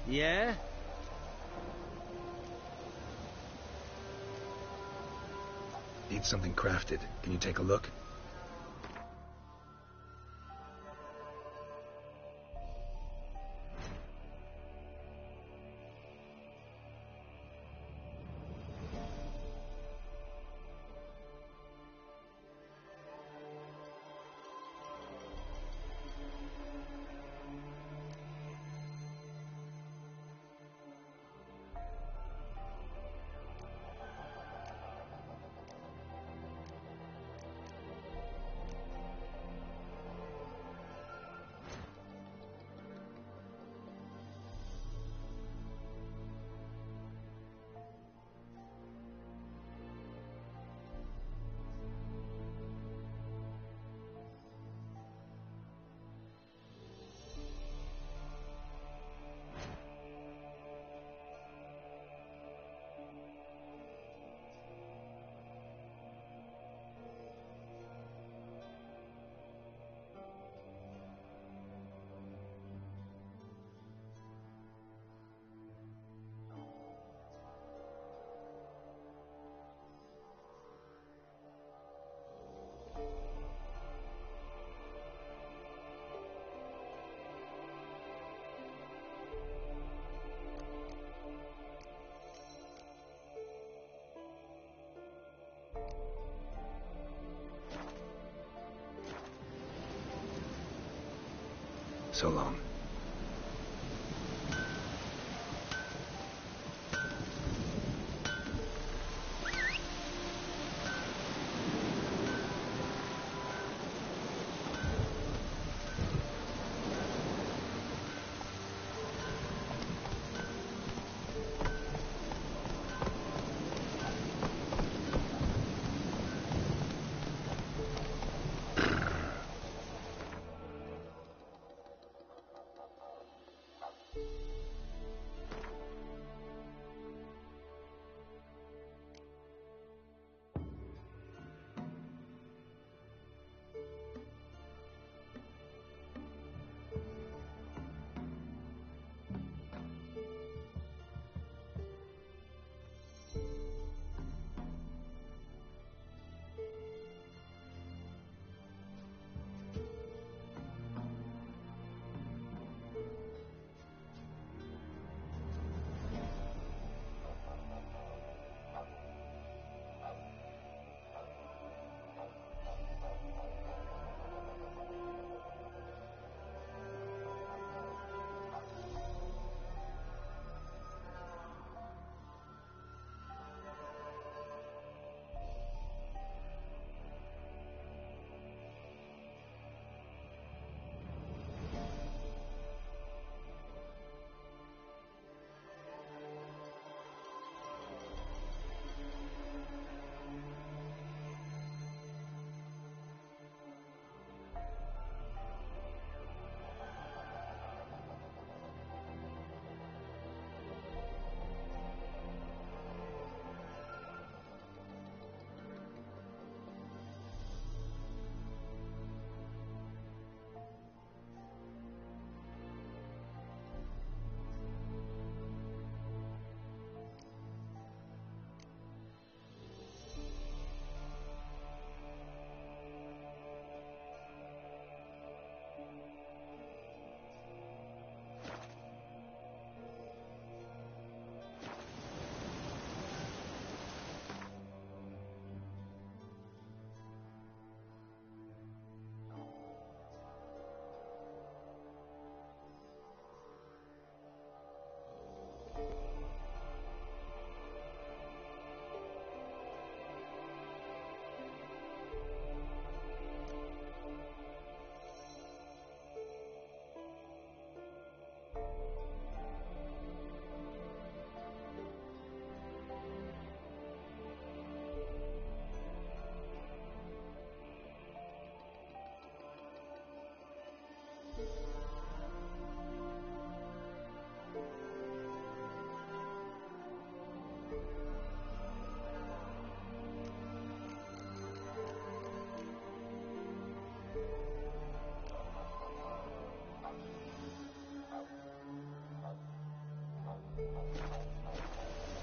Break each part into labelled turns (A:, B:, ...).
A: Yeah?
B: Need something crafted. Can you take a look? So long.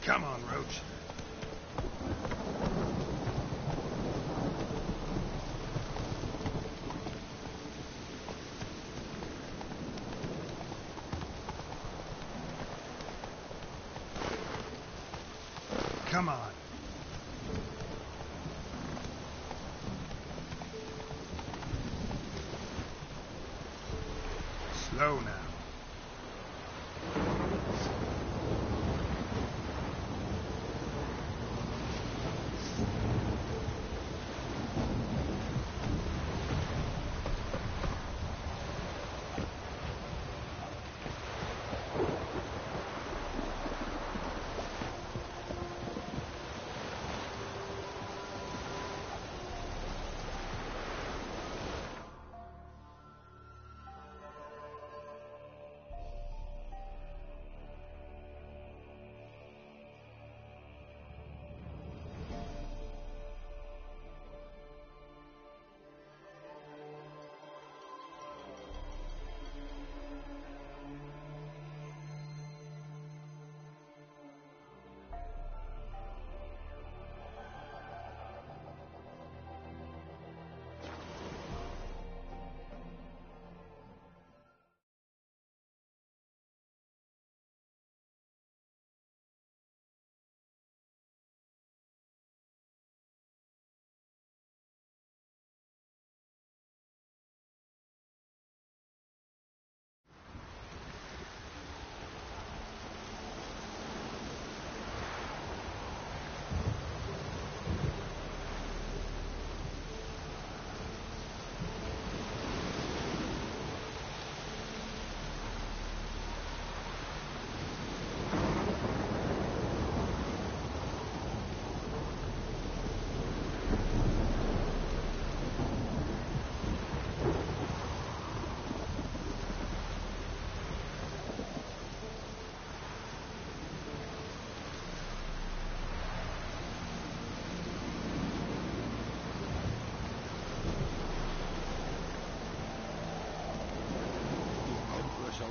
A: Come on, Roach. Come on. Slow now.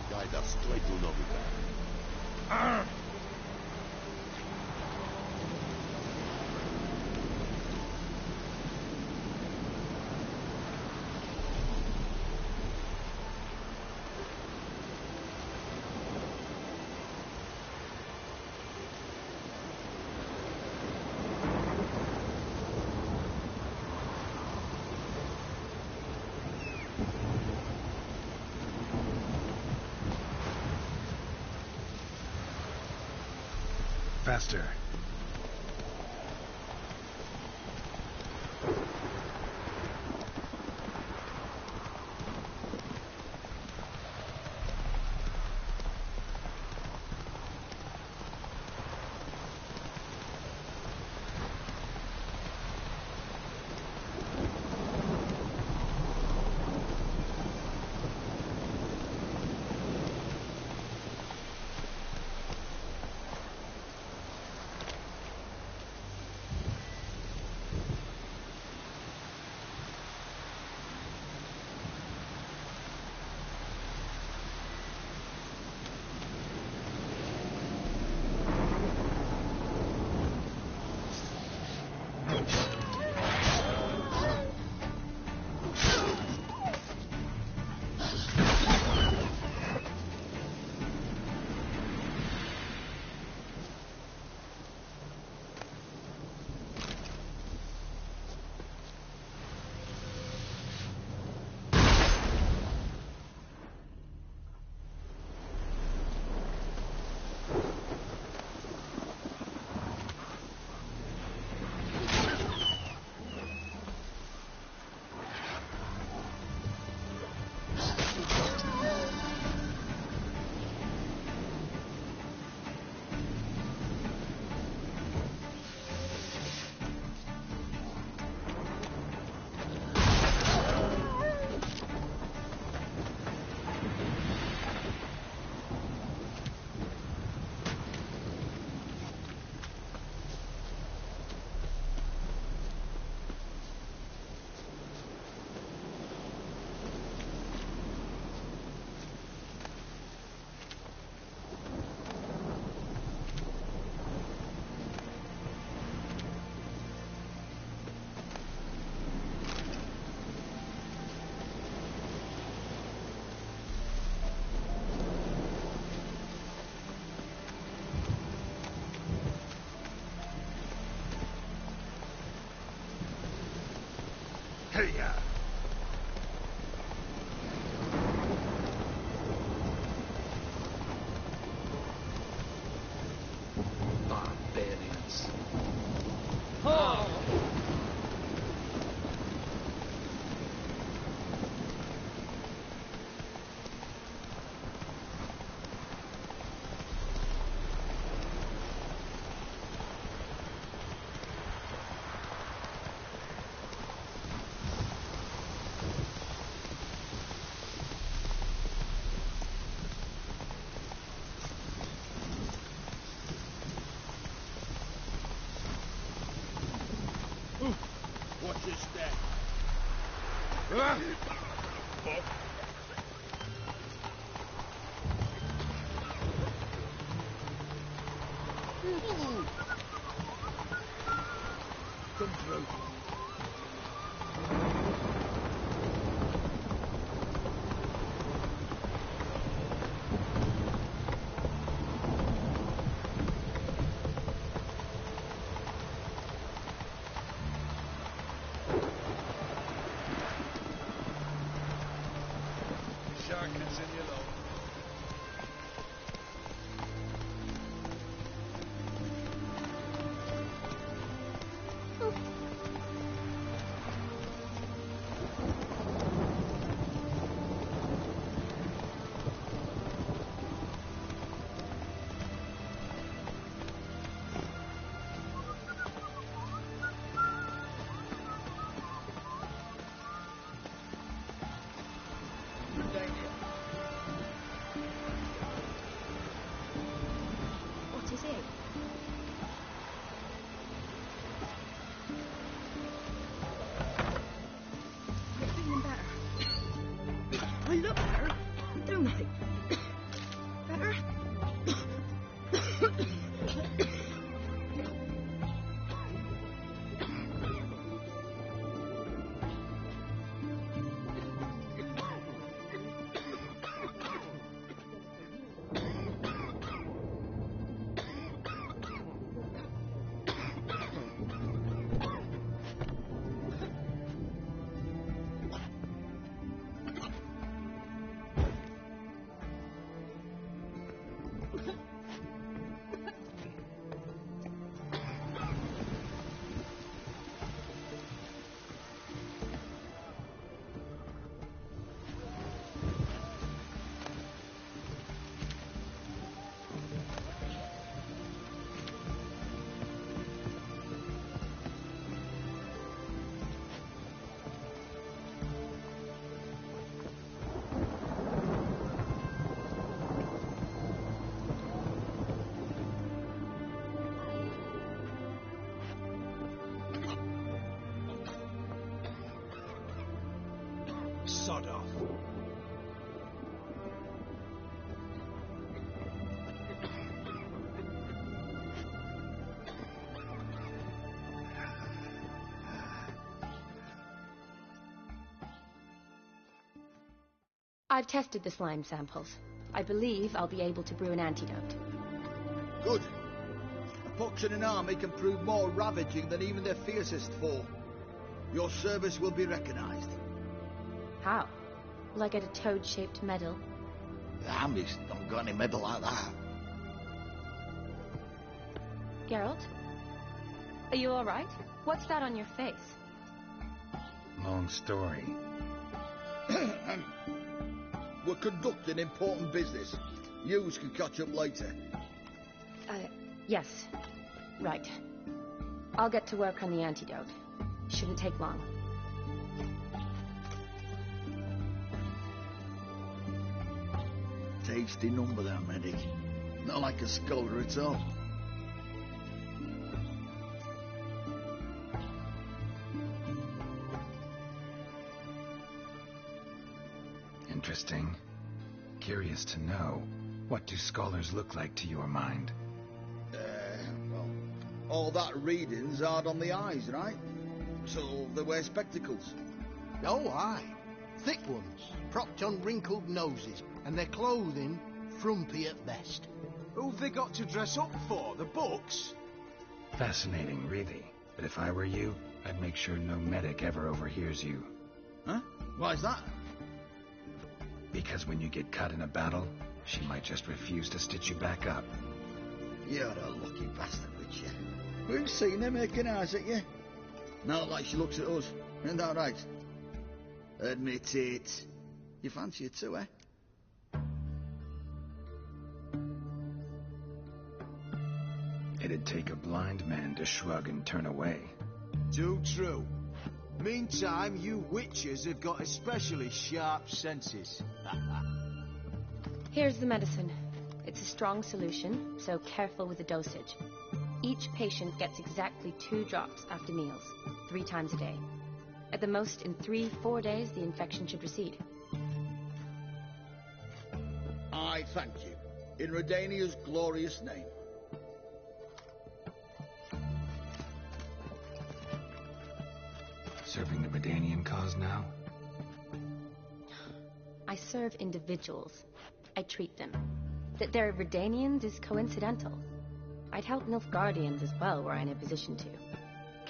C: Guide us straight to Novigrad.
A: Faster. ya.
B: Barbarians.
C: Watch this step. Come through. Shark is in your low.
D: What is it? I'm feeling better. I look better, don't I? Better?
C: Sod off.
D: I've tested the slime samples. I believe I'll be able to brew an antidote.
E: Good. A pox in an army can prove more ravaging than even their fiercest foe. Your service will be recognized.
D: How? Will I get a toad-shaped medal?
E: The army's not got any medal like that.
D: Geralt? Are you all right? What's that on your face?
B: Long story.
E: We're conducting important business. Yous can catch up later.
D: Yes. Right. I'll get to work on the antidote. Shouldn't take long.
E: Tasty number, that medic. Not like a scholar at all.
B: Interesting. Curious to know, what do scholars look like to your mind?
E: Well, all that reading's hard on the eyes, right? So they wear spectacles.
F: Oh, aye. Thick ones, propped on wrinkled noses, and their clothing frumpy at best.
C: Who've they got to dress up for? The books?
B: Fascinating, really. But if I were you, I'd make sure no medic ever overhears you.
E: Why's that?
B: Because when you get cut in a battle, she might just refuse to stitch you back up.
E: You're a lucky bastard, Witcher. We've seen her making eyes at you. Not like she looks at us. Isn't that right? Admit it. You fancy it too, eh?
B: It'd take a blind man to shrug and turn away.
G: Too true. Meantime, you witches have got especially sharp senses.
D: Here's the medicine. It's a strong solution, so careful with the dosage. Each patient gets exactly 2 drops after meals, 3 times a day. At the most, in 3-4 days, the infection should recede.
E: I thank you. In Redania's glorious name.
B: Serving the Redanian cause now?
D: I serve individuals. I treat them. That they're Redanians is coincidental. I'd help Nilfgaardians as well, were I in a position to.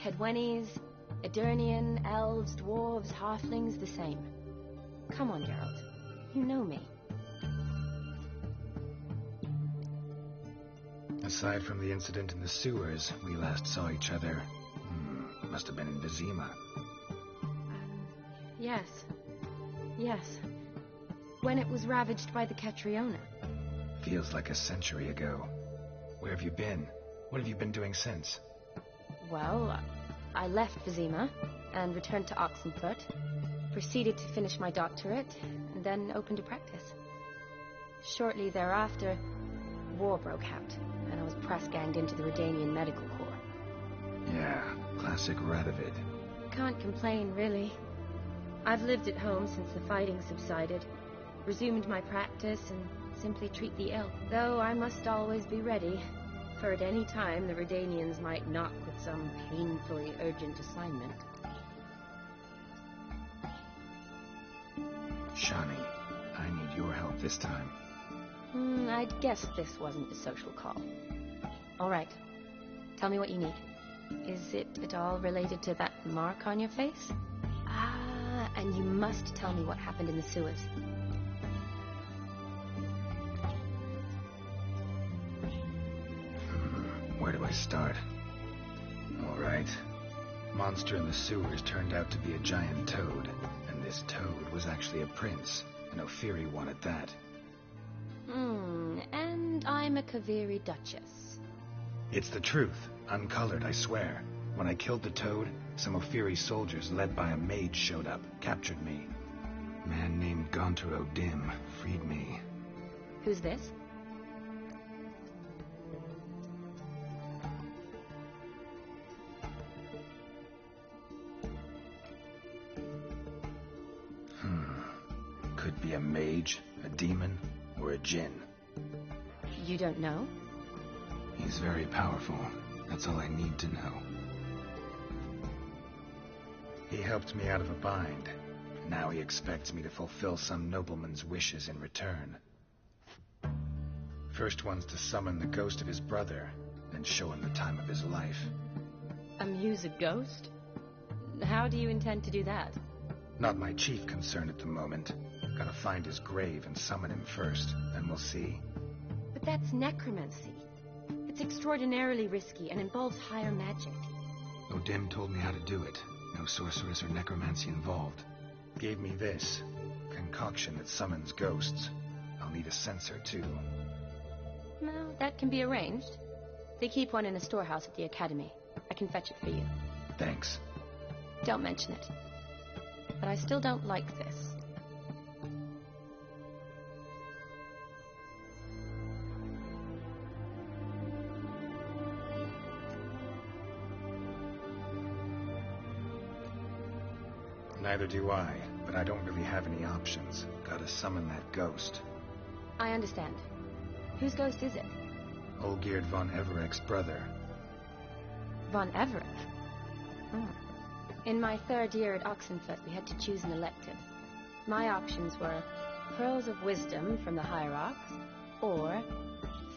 D: Kedwenis, Edirnian, elves, dwarves, halflings, the same. Come on, Geralt. You know me.
B: Aside from the incident in the sewers, we last saw each other. Must have been in Vizima.
D: Yes. Yes. When it was ravaged by the Catriona.
B: Feels like a century ago. Where have you been? What have you been doing since?
D: Well, I left Vizima and returned to Oxenfoot. Proceeded to finish my doctorate, and then opened a practice. Shortly thereafter, war broke out, and I was press-ganged into the Redanian Medical Corps.
B: Yeah, classic Radovid.
D: Can't complain, really. I've lived at home since the fighting subsided, resumed my practice, and simply treat the ill. Though I must always be ready, for at any time the Redanians might knock with some painfully urgent assignment.
B: Shani, I need your help this time.
D: I'd guessed this wasn't a social call. All right. Tell me what you need. Is it at all related to that mark on your face? Ah, and you must tell me what happened in the sewers.
B: Where do I start? All right. Monster in the sewers turned out to be a giant toad, and this toad was actually a prince, an Ophiri one at that.
D: And I'm a Kaviri Duchess.
B: It's the truth, uncolored, I swear. When I killed the toad, some Ophiri soldiers led by a mage showed up, captured me. A man named Gontaro Dim freed me.
D: Who's this?
B: Could be a mage, a demon, or a djinn.
D: You don't know?
B: He's very powerful. That's all I need to know. He helped me out of a bind. Now he expects me to fulfill some nobleman's wishes in return. First one's to summon the ghost of his brother, then show him the time of his life.
D: Amuse a ghost? How do you intend to do that?
B: Not my chief concern at the moment. Gotta find his grave and summon him first, then we'll see.
D: But that's necromancy. It's extraordinarily risky and involves higher magic.
B: Odim told me how to do it. No sorceress or necromancy involved. Gave me this concoction that summons ghosts. I'll need a censer, too.
D: Well, that can be arranged. They keep one in a storehouse at the academy. I can fetch it for you.
B: Thanks.
D: Don't mention it. But I still don't like this.
B: Neither do I, but I don't really have any options. Gotta summon that ghost.
D: I understand. Whose ghost is it?
B: Olgierd von Everek's brother.
D: Von Everett? In my 3rd year at Oxenfoot, we had to choose an elective. My options were Pearls of Wisdom from the Hierarchs, or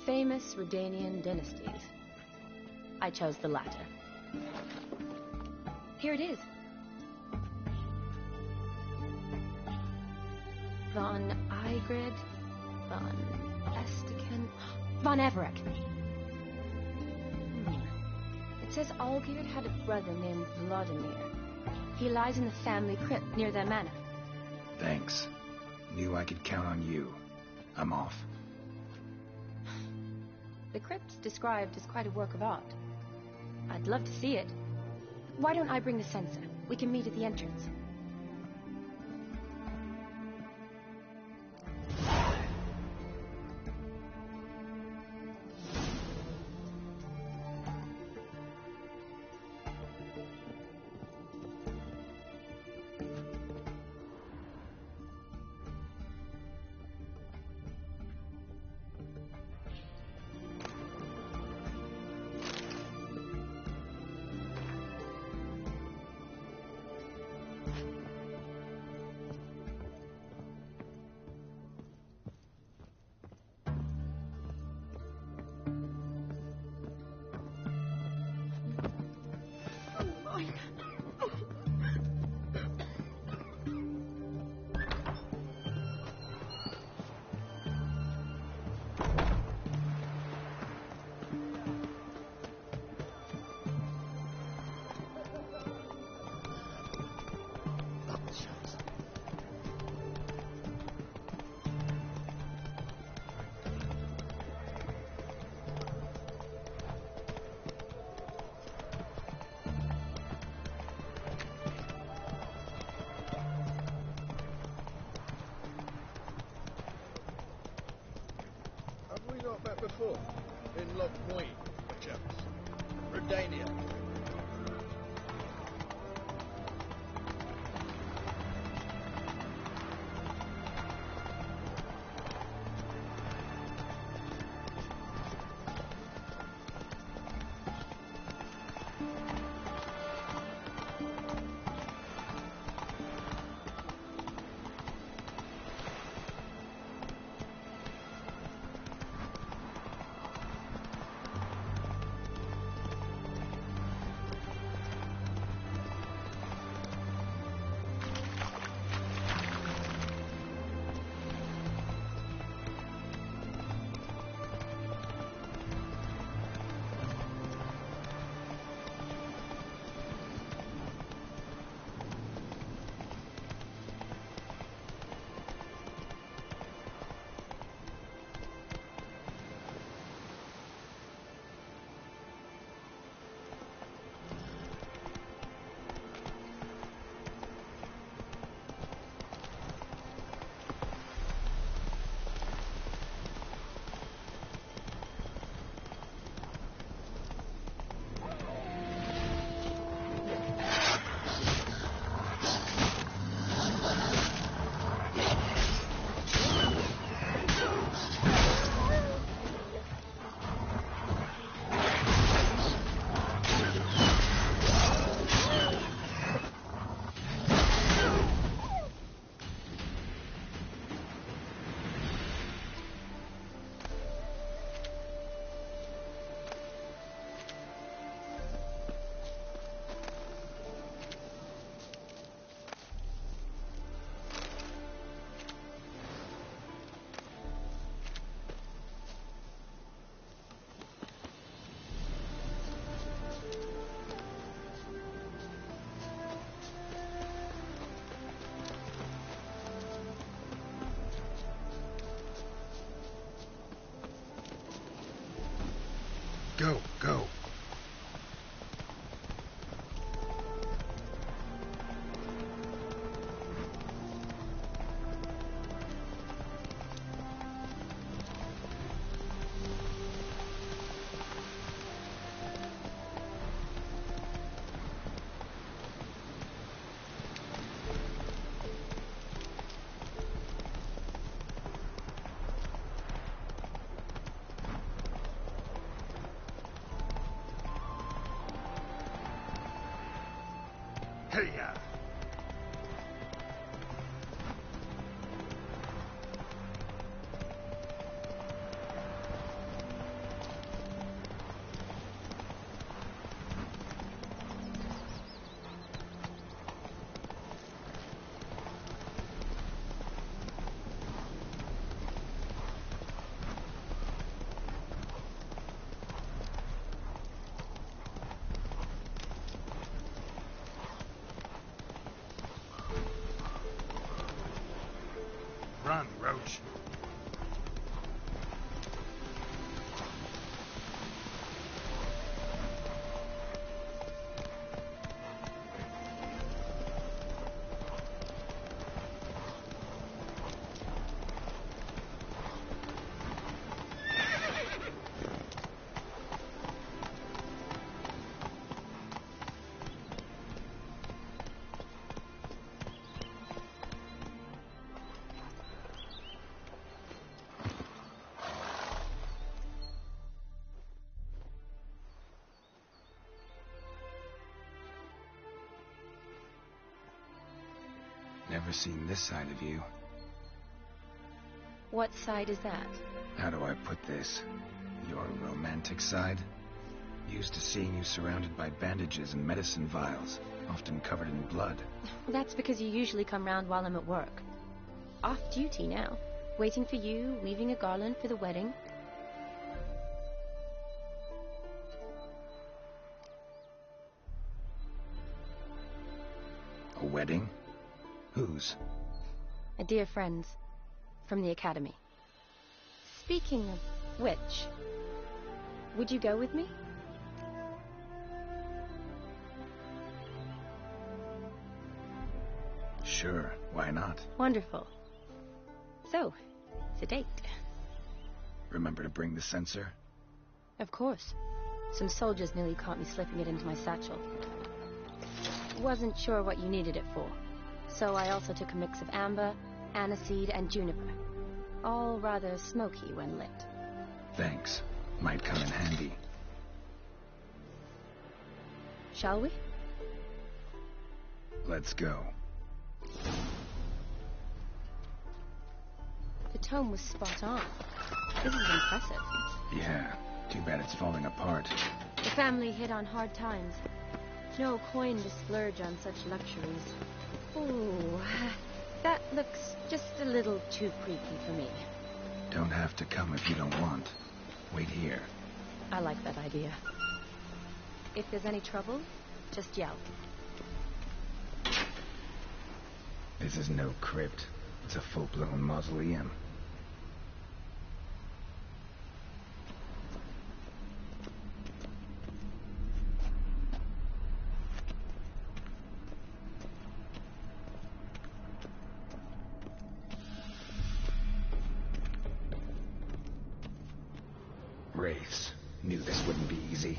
D: famous Redanian dynasties. I chose the latter. Here it is. Von Igrid, Von Estican, Von Everett. It says Olgierd had a brother named Vladimir. He lies in the family crypt near their manor.
B: Thanks. Knew I could count on you. I'm off.
D: The crypt's described as quite a work of art. I'd love to see it. Why don't I bring the censer? We can meet at the entrance.
G: Have we not met before? In Loch Muir, perchance? Redania.
A: Go, go. Hey-ya!
B: on, Roach. Never seen this side of you.
D: What side is that?
B: How do I put this? Your romantic side? Used to seeing you surrounded by bandages and medicine vials, often covered in blood.
D: That's because you usually come round while I'm at work. Off duty now. Waiting for you, weaving a garland for the wedding.
B: A wedding? Whose?
D: A dear friend's. From the academy. Speaking of which, would you go with me?
B: Sure, why not?
D: Wonderful. So, it's a date.
B: Remember to bring the censer?
D: Of course. Some soldiers nearly caught me slipping it into my satchel. Wasn't sure what you needed it for. So I also took a mix of amber, aniseed, and juniper. All rather smoky when lit.
B: Thanks. Might come in handy.
D: Shall we?
B: Let's go.
D: The tome was spot on. This is impressive.
B: Yeah, too bad it's falling apart.
D: The family hit on hard times. No coin to splurge on such luxuries. Ooh, that looks just a little too creepy for me.
B: Don't have to come if you don't want. Wait here.
D: I like that idea. If there's any trouble, just yell.
B: This is no crypt. It's a full-blown mausoleum. Wraiths. Knew this wouldn't be easy.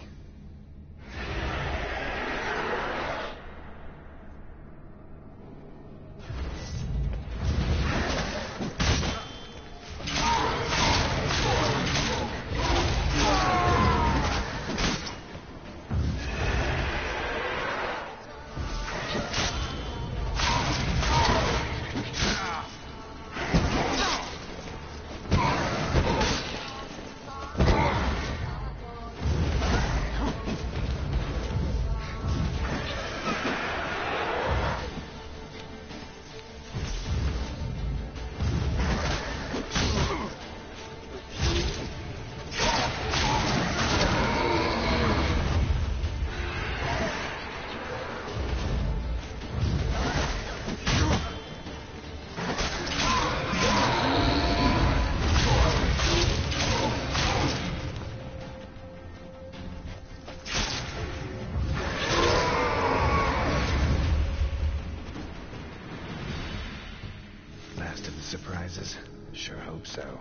B: Last of the surprises? Sure hope so.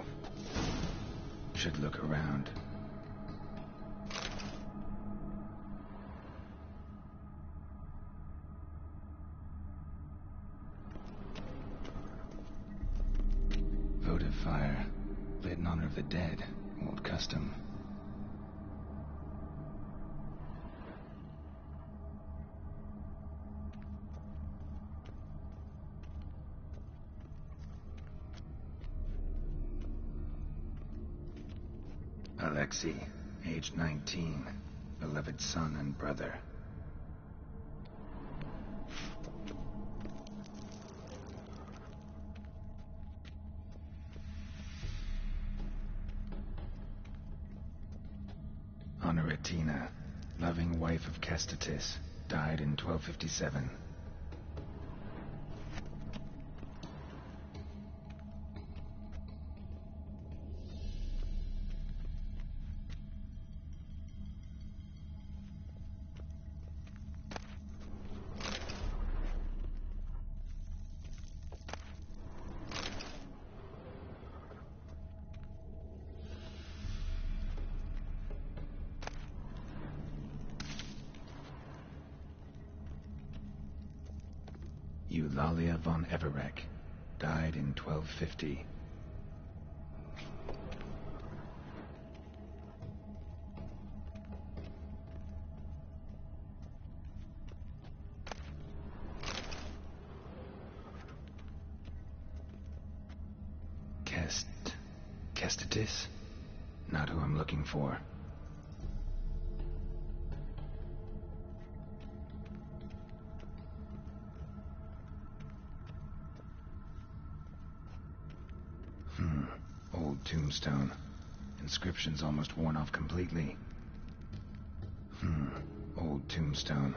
B: Should look around. Votive fire. Lit in honor of the dead. Old custom. Alexei, age 19, beloved son and brother. Honoratina, loving wife of Kestatis, died in 1257. Eulalia von Everek, died in 1250. Kestitis? Not who I'm looking for. Old tombstone. Inscription's almost worn off completely. Old tombstone.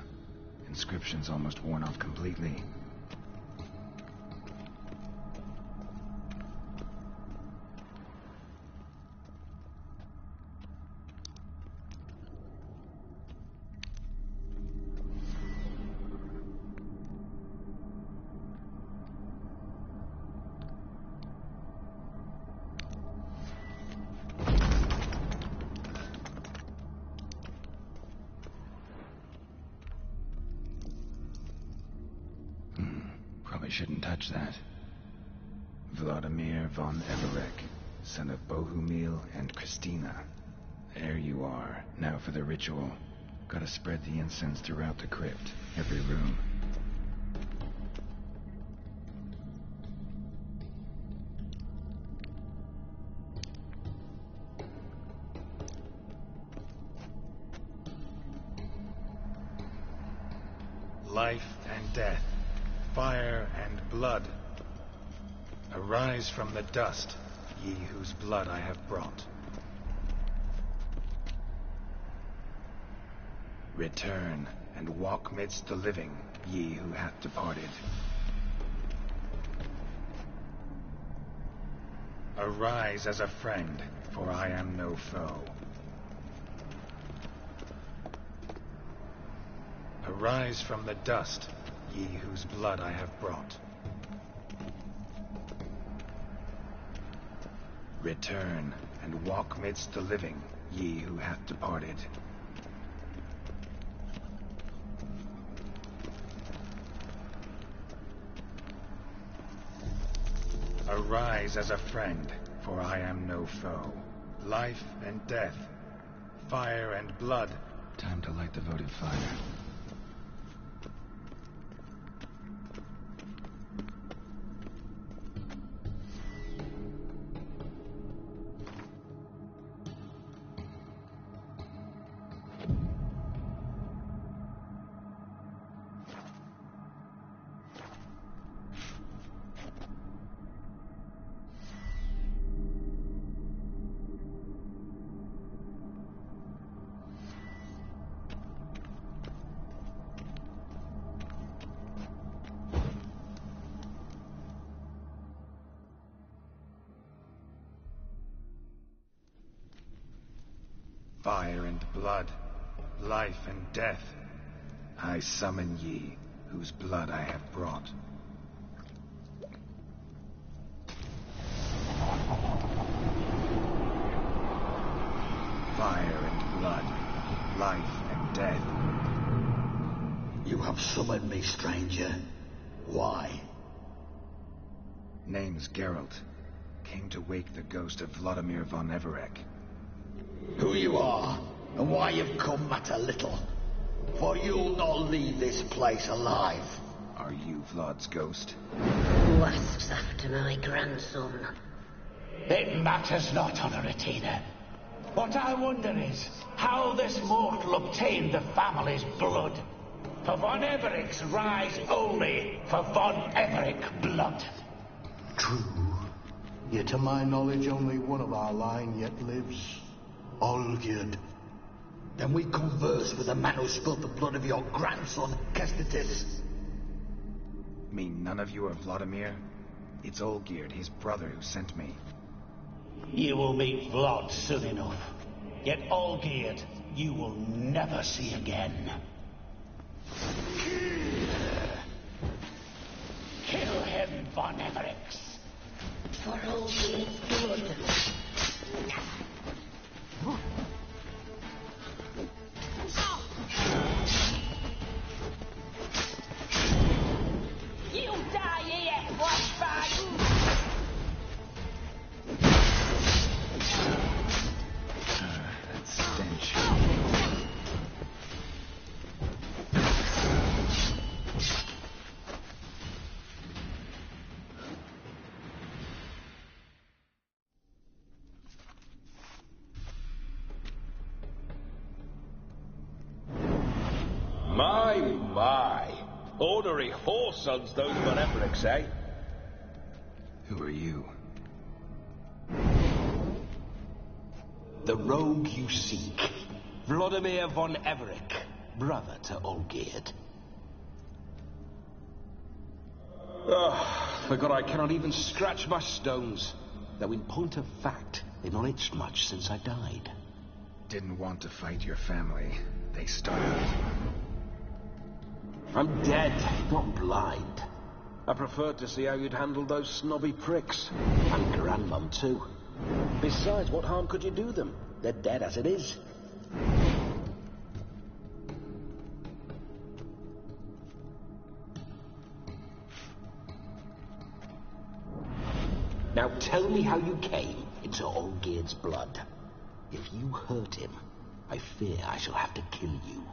B: Inscription's almost worn off completely. Probably shouldn't touch that. Vladimir von Everek, son of Bohumil and Christina. There you are. Now for the ritual. Gotta spread the incense throughout the crypt, every room. Life and death, fire and blood. Arise from the dust, ye whose blood I have brought. Return and walk midst the living, ye who hath departed. Arise as a friend, for I am no foe. Arise from the dust, ye whose blood I have brought. Return and walk midst the living, ye who hath departed. Arise as a friend, for I am no foe. Life and death, fire and blood. Time to light the votive fire. Fire and blood, life and death, I summon ye, whose blood I have brought. Fire and blood, life and death.
E: You have summoned me, stranger. Why?
B: Name's Geralt. Came to wake the ghost of Vladimir von Everek.
E: Who you are, and why you've come matter little. For you'll not leave this place alive.
B: Are you Vlad's ghost?
H: Who asks after my grandson?
I: It matters not, Honoratina. What I wonder is how this mortal obtained the family's blood. For von Everek's rise only for von Everek blood.
F: True. Yet to my knowledge, only one of our line yet lives. Olgierd.
E: Then we converse with the man who spilled the blood of your grandson, Kestitis.
B: Mean none of you are Vladimir? It's Olgierd, his brother, who sent me.
I: You will meet Vlad soon enough. Yet Olgierd, you will never see again. Kill him, von Evereks.
H: For Olgierd's blood. You
C: My. Ordinary whore sons, those Von Evericks, eh?
B: Who are you?
I: The rogue you seek. Vladimir von Everik, brother to Olgierd. Forgot I cannot even scratch my stones. Though in point of fact, they've not itched much since I died.
B: Didn't want to fight your family. They starved.
I: I'm dead, not blind. I preferred to see how you'd handle those snobby pricks. And Grandmum, too. Besides, what harm could you do them? They're dead as it is. Now tell me how you came into Olgierd's blood. If you hurt him, I fear I shall have to kill you.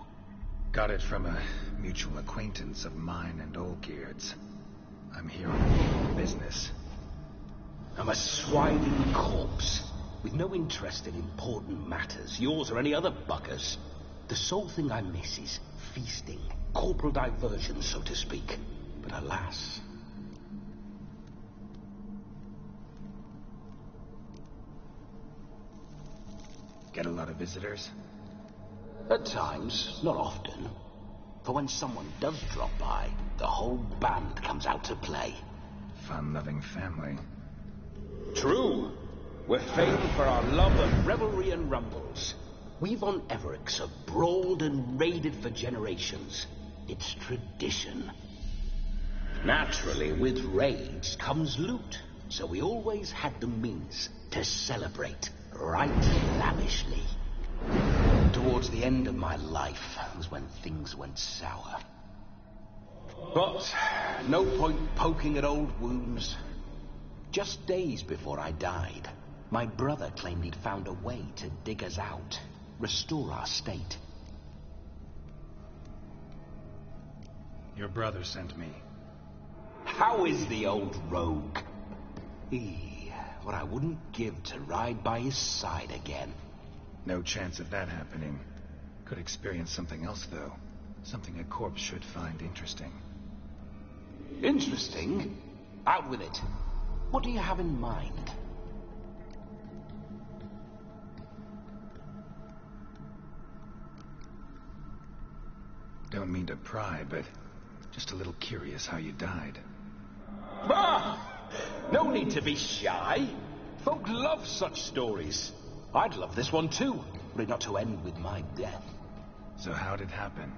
B: Got it from a mutual acquaintance of mine and Olgierd's. I'm here on business.
I: I'm a swiding corpse, with no interest in important matters, yours or any other buggers. The sole thing I miss is feasting, corporal diversion, so to speak. But alas...
B: Get a lot of visitors?
I: At times, not often. For when someone does drop by, the whole band comes out to play.
B: Fun-loving family.
I: True. We're famed for our love of revelry and rumbles. We Von Evericks have brawled and raided for generations. It's tradition. Naturally, with raids comes loot, so we always had the means to celebrate right lavishly. Towards the end of my life was when things went sour. But no point poking at old wounds. Just days before I died, my brother claimed he'd found a way to dig us out, restore our state.
B: Your brother sent me.
I: How is the old rogue? What I wouldn't give to ride by his side again.
B: No chance of that happening. Could experience something else, though. Something a corpse should find interesting.
I: Interesting? Out with it. What do you have in mind?
B: Don't mean to pry, but just a little curious how you died.
I: No need to be shy. Folk love such stories. I'd love this one too, were it not to end with my death.
B: So how'd it happen?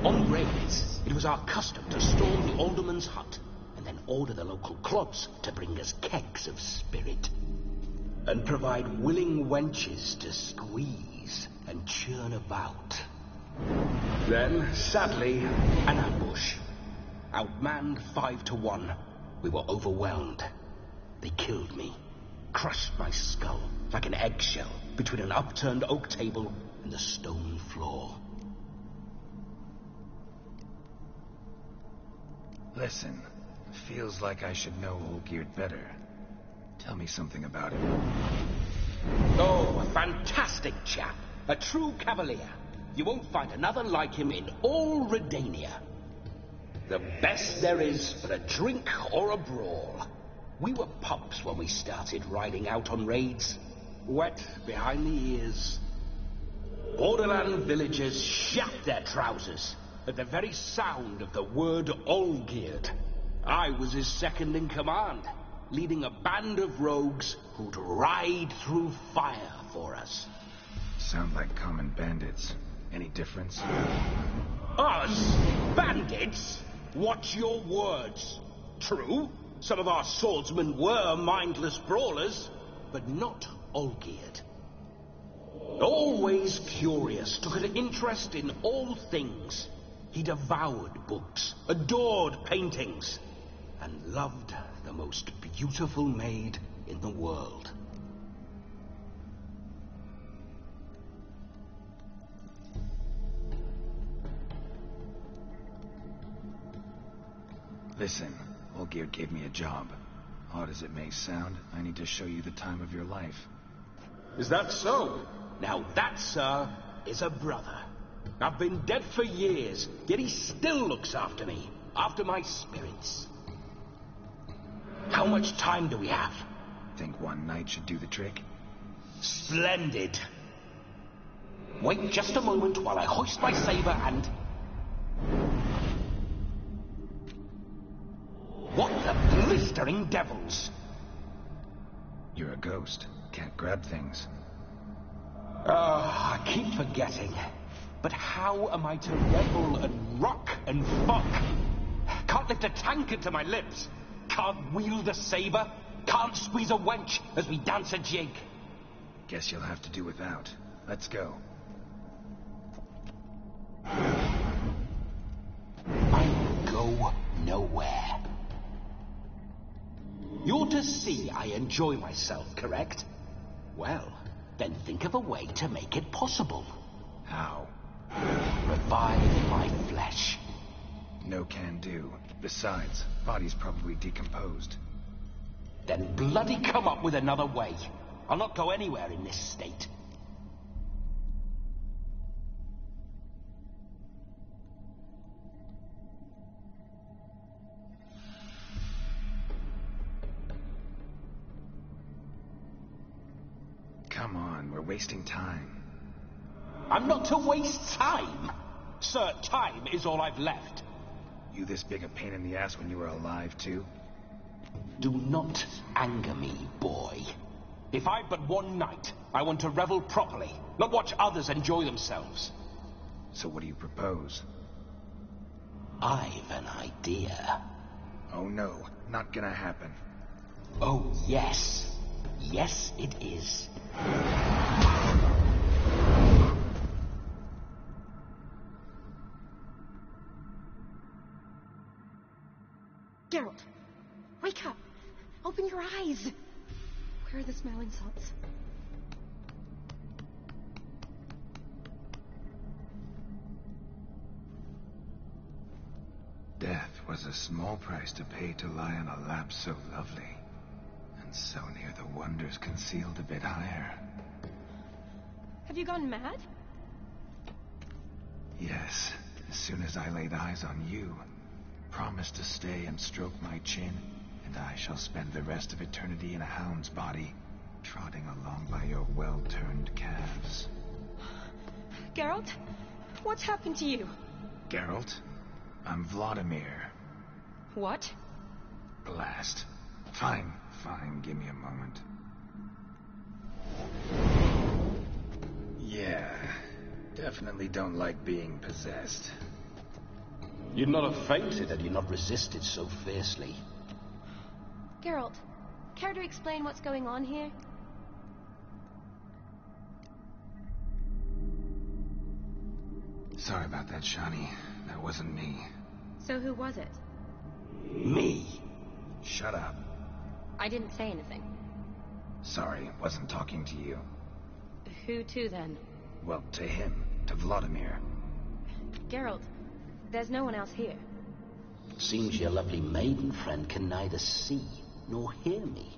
I: On raids, it was our custom to storm the alderman's hut, and then order the local clubs to bring us kegs of spirit. And provide willing wenches to squeeze and churn about. Then, sadly, an ambush. Outmanned 5 to 1. We were overwhelmed. They killed me. Crushed my skull like an eggshell between an upturned oak table and the stone floor.
B: Listen, feels like I should know Olgierd better. Tell me something about him.
I: Oh, a fantastic chap. A true cavalier. You won't find another like him in all Redania. The best there is for a drink or a brawl. We were pups when we started riding out on raids. Wet behind the ears. Borderland villagers shat their trousers at the very sound of the word Olgierd. I was his second in command, leading a band of rogues who'd ride through fire for us.
B: Sound like common bandits. Any difference?
I: Us? Bandits? Watch your words. True, some of our swordsmen were mindless brawlers, but not Olgierd. Always curious, took an interest in all things. He devoured books, adored paintings, and loved the most beautiful maid in the world.
B: Listen, Olgierd gave me a job. Odd as it may sound, I need to show you the time of your life.
I: Is that so? Now that, sir, is a brother. I've been dead for years, yet he still looks after me, after my spirits. How much time do we have?
B: Think one night should do the trick?
I: Splendid. Wait just a moment while I hoist my saber and... What the blistering devils?
B: You're a ghost. Can't grab things.
I: I keep forgetting. But how am I to revel and rock and fuck? Can't lift a tankard to my lips. Can't wield a saber. Can't squeeze a wench as we dance a jig.
B: Guess you'll have to do without. Let's go.
I: I'll go nowhere. You're to see I enjoy myself, correct? Well, then think of a way to make it possible.
B: How?
I: Revive my flesh.
B: No can do. Besides, body's probably decomposed.
I: Then bloody come up with another way. I'll not go anywhere in this state.
B: Come on, we're wasting time.
I: I'm not to waste time. Sir, time is all I've left.
B: You this big a pain in the ass when you were alive, too?
I: Do not anger me, boy. If I've but one night, I want to revel properly, not watch others enjoy themselves.
B: So what do you propose?
I: I've an idea.
B: Oh no, not gonna happen.
I: Oh, yes. Yes, it is.
D: Geralt, wake up. Open your eyes. Where are the smelling salts?
B: Death was a small price to pay to lie on a lap so lovely, and so near the wonders concealed a bit higher.
D: Have you gone mad?
B: Yes, as soon as I laid eyes on you, promise to stay and stroke my chin, and I shall spend the rest of eternity in a hound's body, trotting along by your well-turned calves.
D: Geralt, what's happened to you?
B: Geralt, I'm Vladimir.
D: What?
B: Blast. Fine, give me a moment. Yeah, definitely don't like being possessed.
I: You'd not have fainted had you not resisted so fiercely.
D: Geralt, care to explain what's going on here?
B: Sorry about that, Shani. That wasn't me.
D: So who was it?
I: Me?
B: Shut up.
D: I didn't say anything.
B: Sorry, wasn't talking to you.
D: Who to, then?
B: Well, to him. To Vladimir.
D: Geralt, there's no one else here.
I: Seems your lovely maiden friend can neither see nor hear me.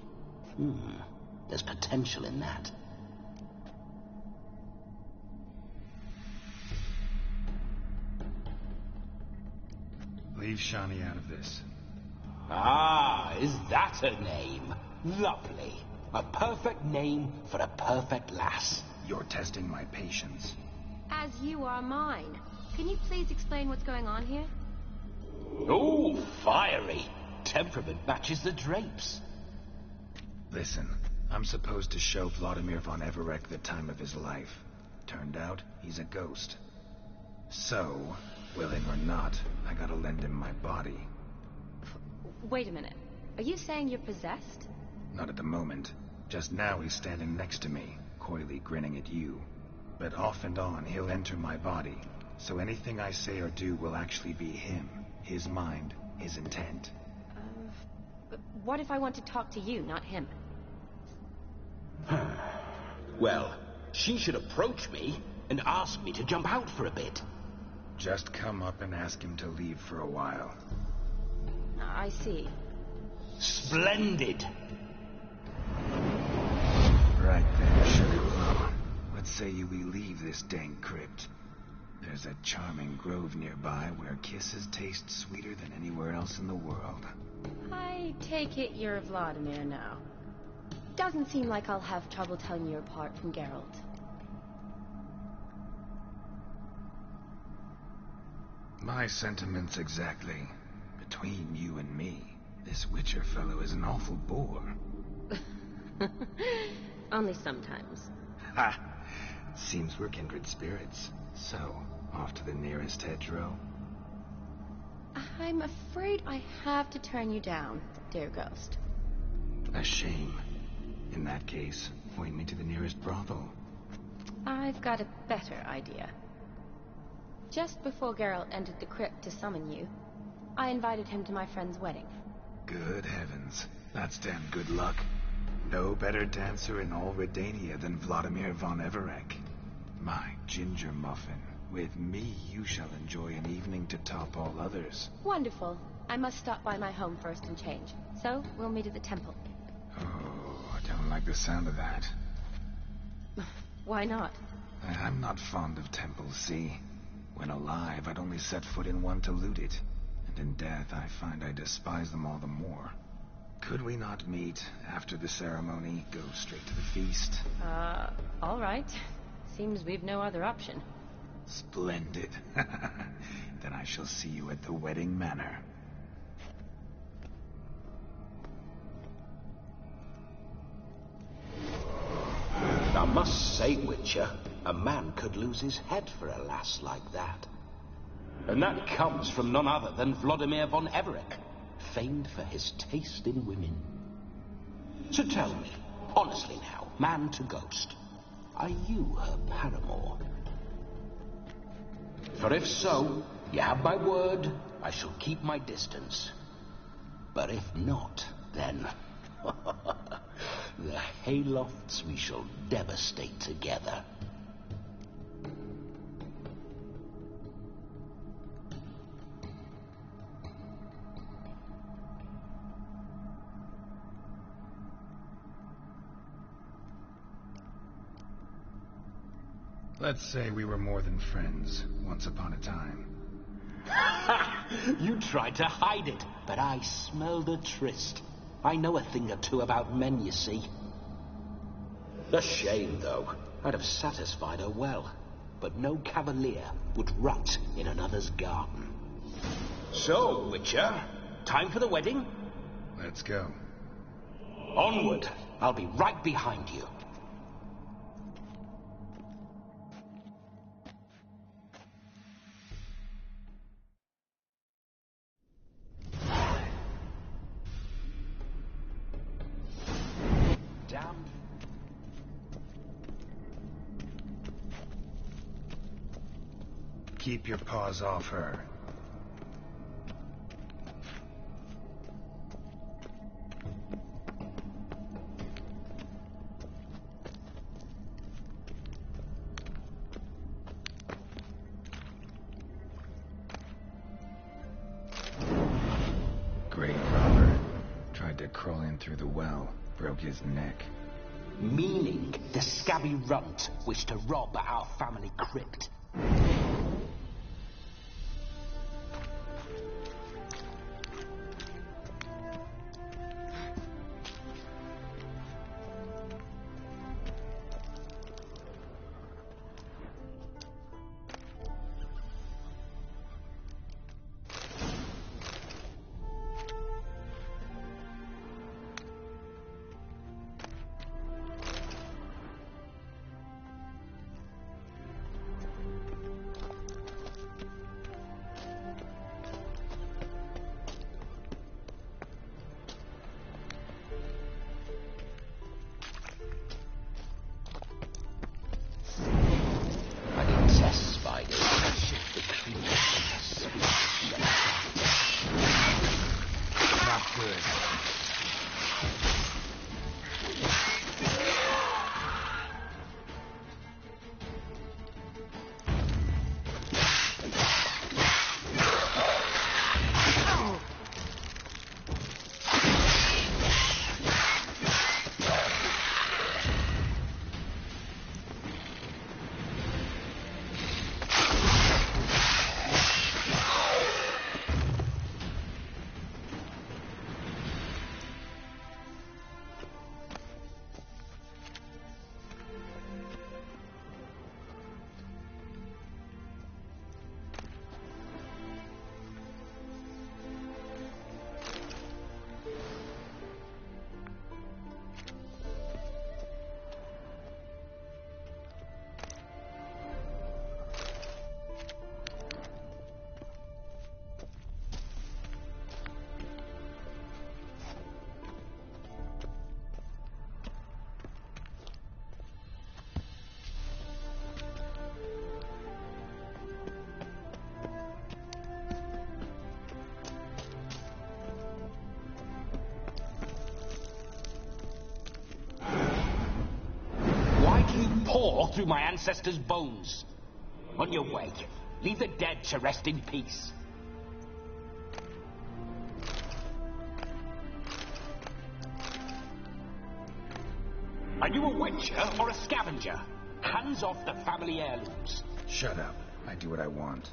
I: There's potential in that.
B: Leave Shani out of this.
I: Ah, is that a name? Lovely. A perfect name for a perfect lass.
B: You're testing my patience.
D: As you are mine. Can you please explain what's going on here?
I: Oh, fiery. Temperament matches the drapes.
B: Listen, I'm supposed to show Vladimir von Everec the time of his life. Turned out, he's a ghost. So, willing or not, I gotta lend him my body.
D: Wait a minute. Are you saying you're possessed?
B: Not at the moment. Just now he's standing next to me, coyly grinning at you. But off and on, he'll enter my body. So anything I say or do will actually be him. His mind, his intent.
D: What if I want to talk to you, not him?
I: Well, she should approach me and ask me to jump out for a bit.
B: Just come up and ask him to leave for a while.
D: I see.
I: Splendid.
B: Right then, sugar plum. What say we leave this dang crypt? There's a charming grove nearby where kisses taste sweeter than anywhere else in the world.
D: I take it you're Vladimir now. Doesn't seem like I'll have trouble telling you apart from Geralt.
B: My sentiments exactly. Between you and me, this Witcher fellow is an awful bore.
D: Only sometimes.
B: Ha! Seems we're kindred spirits. So, off to the nearest hedgerow?
D: I'm afraid I have to turn you down, dear ghost.
B: A shame. In that case, point me to the nearest brothel.
D: I've got a better idea. Just before Geralt entered the crypt to summon you, I invited him to my friend's wedding.
B: Good heavens. That's damn good luck. No better dancer in all Redania than Vladimir von Everec. My ginger muffin. With me, you shall enjoy an evening to top all others.
D: Wonderful. I must stop by my home first and change. So, we'll meet at the temple.
B: Oh, I don't like the sound of that.
D: Why not?
B: I'm not fond of temples, see? When alive, I'd only set foot in one to loot it. And in death, I find I despise them all the more. Could we not meet after the ceremony, go straight to the feast?
D: All right. Seems we've no other option.
B: Splendid. Then I shall see you at the wedding manor.
I: I must say, Witcher, a man could lose his head for a lass like that. And that comes from none other than Vladimir von Everec, famed for his taste in women. So tell me, honestly now, man to ghost, are you her paramour? For if so, you have my word, I shall keep my distance. But if not, then... the haylofts we shall devastate together.
B: Let's say we were more than friends, once upon a time.
I: You tried to hide it, but I smelled a tryst. I know a thing or two about men, you see. A shame, though. I'd have satisfied her well. But no cavalier would rut in another's garden. So, Witcher, time for the wedding?
B: Let's go.
I: Onward. I'll be right behind you.
B: Keep your paws off her. Great robber. Tried to crawl in through the well. Broke his neck.
I: Meaning the scabby runt wished to rob our family crypt. through my ancestors' bones. On your way, leave the dead to rest in peace. Are you a witcher or a scavenger? Hands off the family heirlooms.
B: Shut up. I do what I want.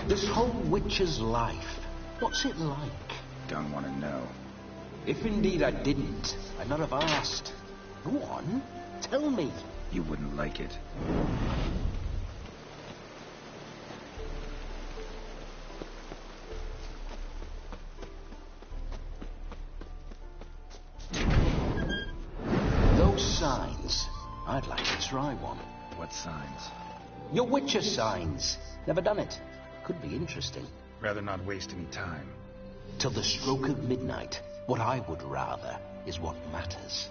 I: This whole witcher's life, what's it like?
B: Don't want to know.
I: If indeed I didn't, I'd not have asked. Go on, tell me.
B: You wouldn't like it.
I: Those signs, I'd like to try one.
B: What signs?
I: Your witcher signs. Never done it. Could be interesting.
B: Rather not waste any time.
I: Till the stroke of midnight, what I would rather is what matters.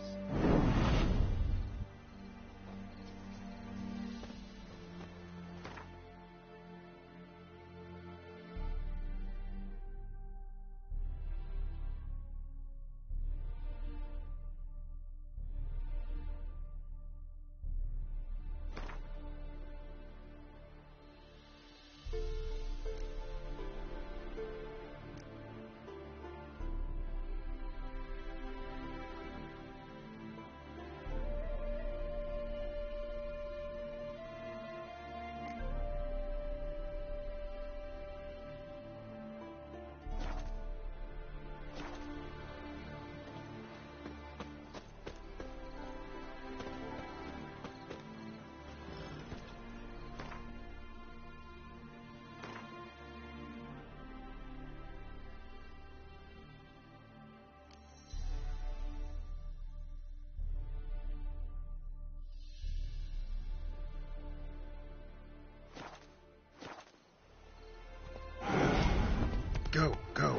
B: Go, go.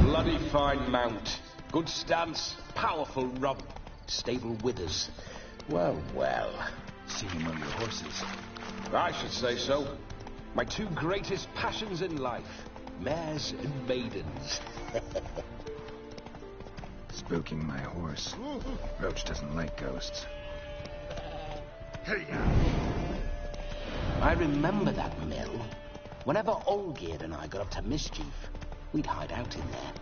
C: Bloody fine mount. Good stance, powerful rump, stable withers. Well, well.
B: See you know your horses.
C: I should say so. My two greatest passions in life. Mares and maidens.
B: Spooking my horse. Roach doesn't like ghosts.
A: Hey,
I: I remember that mill. Whenever Olgierd and I got up to mischief, we'd hide out in there.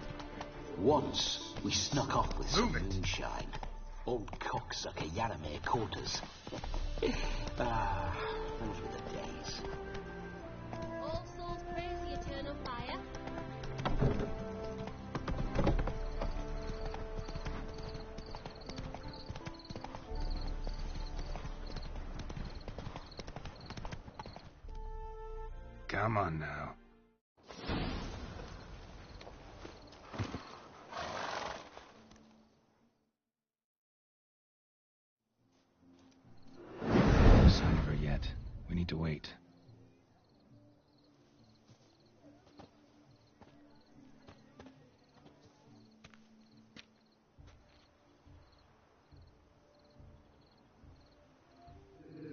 I: Once, we snuck off with some moonshine. Old cocksucker Yaramir caught us. Those were the days.
D: All souls praise the eternal fire.
B: Come on now. No sign of her yet. We need to wait.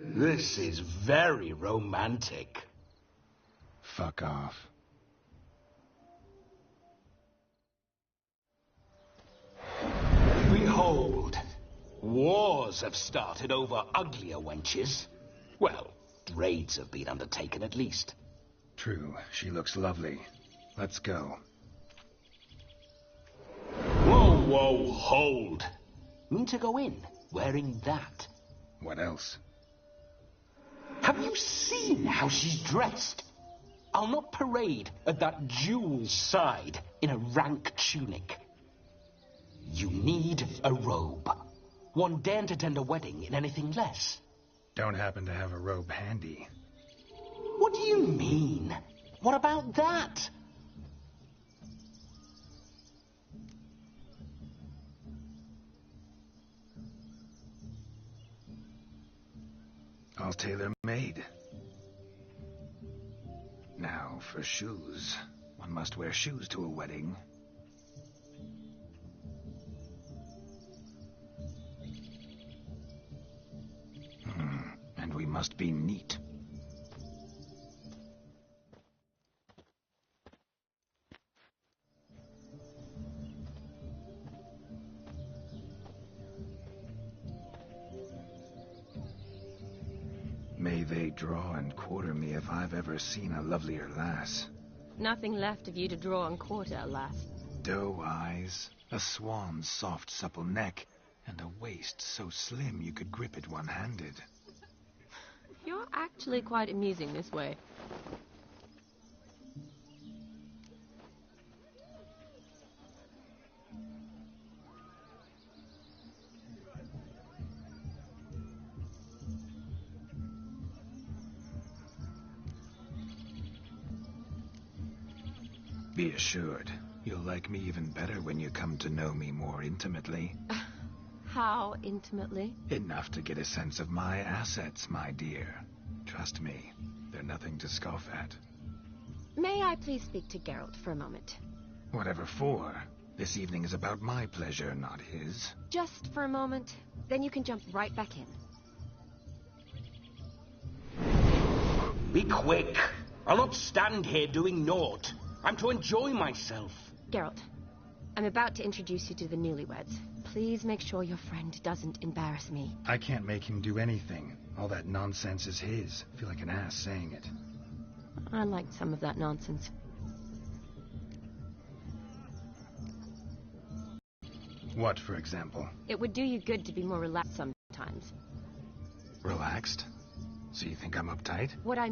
I: This is very romantic.
B: Fuck off.
I: Behold, wars have started over uglier wenches. Well, raids have been undertaken at least.
B: True, she looks lovely. Let's go.
I: Whoa, whoa, hold. Mean to go in, wearing that.
B: What else?
I: Have you seen how she's dressed? I'll not parade at that youll's side in a rank tunic. You need a robe. One daren't attend a wedding in anything less.
B: Don't happen to have a robe handy.
I: What do you mean? What about that?
B: All tailor-made. Now, for shoes. One must wear shoes to a wedding. And we must be neat. May they draw and quarter me if I've ever seen a lovelier lass.
D: Nothing left of you to draw and quarter, alas.
B: Doe eyes, a swan's soft supple neck, and a waist so slim you could grip it one-handed.
D: You're actually quite amusing this way.
B: Be assured, you'll like me even better when you come to know me more intimately.
D: How intimately?
B: Enough to get a sense of my assets, my dear. Trust me, they're nothing to scoff at.
D: May I please speak to Geralt for a moment?
B: Whatever for? This evening is about my pleasure, not his.
D: Just for a moment, then you can jump right back in.
C: Be quick. I'll not stand here doing naught. I'm to enjoy myself.
D: Geralt, I'm about to introduce you to the newlyweds. Please make sure your friend doesn't embarrass me.
B: I can't make him do anything. All that nonsense is his. I feel like an ass saying it.
D: I liked some of that nonsense.
B: What, for example?
D: It would do you good to be more relaxed sometimes.
B: Relaxed? So you think I'm uptight?
D: What I